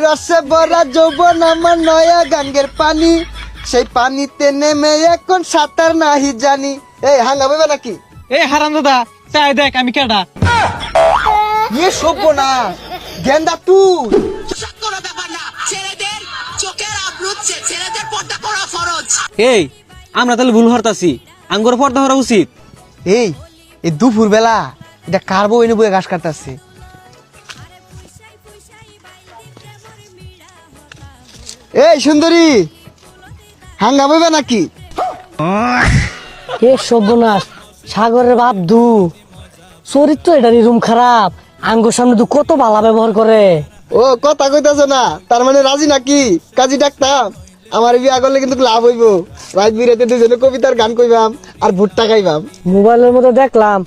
রসে ভরা যৌবন আমার নয়া গাঙ্গের পানি, সেই পানিতে নেমে এখন সাঁতার নাহি জানি। এই হাঙ্গা বইবা নাকি? এই হারাম দাদা চাই দেখ আমি কেডা। ইয়ে সভ্য না গেন্দা তুই। কোনো ব্যাপার না, ছেলেদের চোখের আবরুদ ছেলেদের পর্দা করা ফরজ। এই আমরা তাহলে ভুল হরতাছি, আঙ্গুর পর্দা হওয়া উচিত। এই এই দুপুর বেলা এটা কার বউ এনে বয়ে ঘাস কাটতেছে? এই সুন্দরী হাঙ্গা বইবা নাকি? এ সর্বনাশ, সাগরের বাপ দু চরিত্র এটা নিরুম খারাপ। আঙ্গুর সামনে দু কত বালা ব্যবহার করে। ও কথা কইতাছ না, তার মানে রাজি নাকি? কাজী ডাকতাম, আমার বিয়া করলে কিন্তু লাভ হইব। রাত বিরাতে দুজনে কবিতার গান কইবাম আর ভুট্টা খাইবাম। মোবাইলের মধ্যে দেখলাম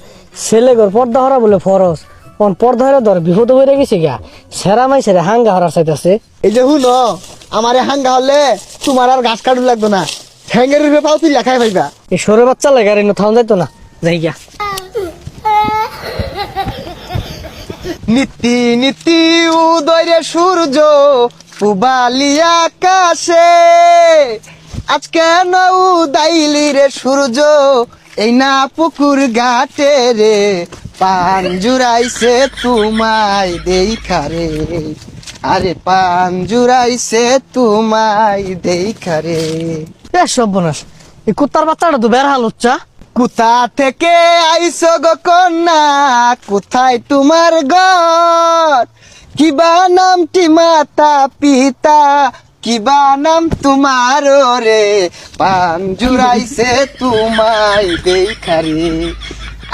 ছেলে ঘর পর্দা হরা বলে ফরজ, কোন পর্দা হরা ধর বিপদ হয়ে গেছে গা। সেরা মাই সেরা হাঙ্গা হরা চাইতেছে। এই যে হুন আমারে হাঙ্গা হলে তোমার আর ঘাস কাটুন লাগতো না, ঠ্যাঙ্গের রূপে পাও তুই লেখাই পাইবা। এই সরে বাচ্চা লাগে আর থাউন যাইতো না, যাই গা। নীতি নীতি উদয় সূর্য পুবালি আকাশে, আজকে না উদাইলি রে সূর্য এই না পুকুর ঘাটে রে, পান জুড়াইছে তোমায় দেখা রে, আরে পান জুড়াইছে তোমায় দেখা রে। এ সর্বনাশ, এই কুত্তার বাচ্চাটা তো বের হাল হচ্ছা। কোথা থেকে আইছো গো কন্যা, কোথায় তোমার ঘর, কিবা নামটি মাতা পিতা, কিবা নাম তোমার রে, পান জুড়াইছে তোমায় দেখা রে,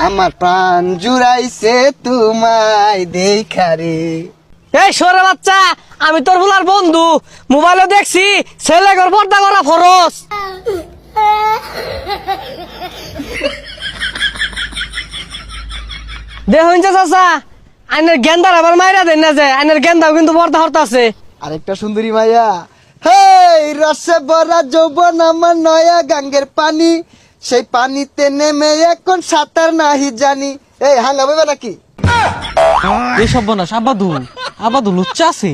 আমার প্রাণ জুড়াইছে তোমায় দেখা রে। এই সরে বাচ্চা, আমি তোর বলার বন্ধু, মোবাইলে দেখছি ছেলে ঘর পর্দা করা ফরজ। দেখুন চাচা, আইনের গেন্দার আবার মাইরা দেন না, যে আইনের গেন্দাও কিন্তু পর্দা হরতা আছে। আরেকটা সুন্দরী মাইয়া, হেই রসে ভরা যৌবন আমার নয়া গাঙ্গের পানি, সেই পানিতে নেমে এখন সাঁতার নাহি জানি। এই হাঙ্গা বইবা নাকি? এই সর্বনাশ আবাদু লুচ্চা আছে।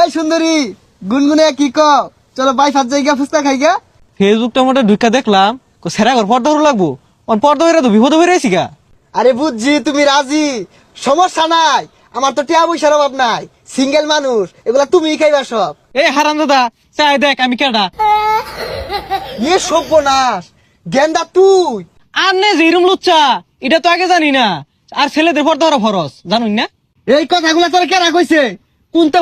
এই সুন্দরী গুনগুনে কি ক, চলো বাই ফাত জায়গা ফুচকা খাইগা। ফেসবুকটা মোটা ঢুকা দেখলাম সেরা ঘর পর্দা হওয়া লাগবো, পর্দা হইরা তো বিপদ হয়ে রয়েছি গা। আরে বুঝছি তুমি রাজি, সমস্যা নাই, আমার তো টিয়া পয়সার অভাব নাই, সিঙ্গেল মানুষ, এগুলা তুমি খাইবা সব। এই হারাম দাদা চাই দেখ আমি কেডা। ইয়ে সর্বনাশ গেন্দা তুই। আর নে যেরম লুচ্চা এটা তো আগে জানি না, আর ছেলেদের পর্দা হওয়া ফরজ জানুন না। এই কথাগুলা তোর কেনা কইছে? কোনটা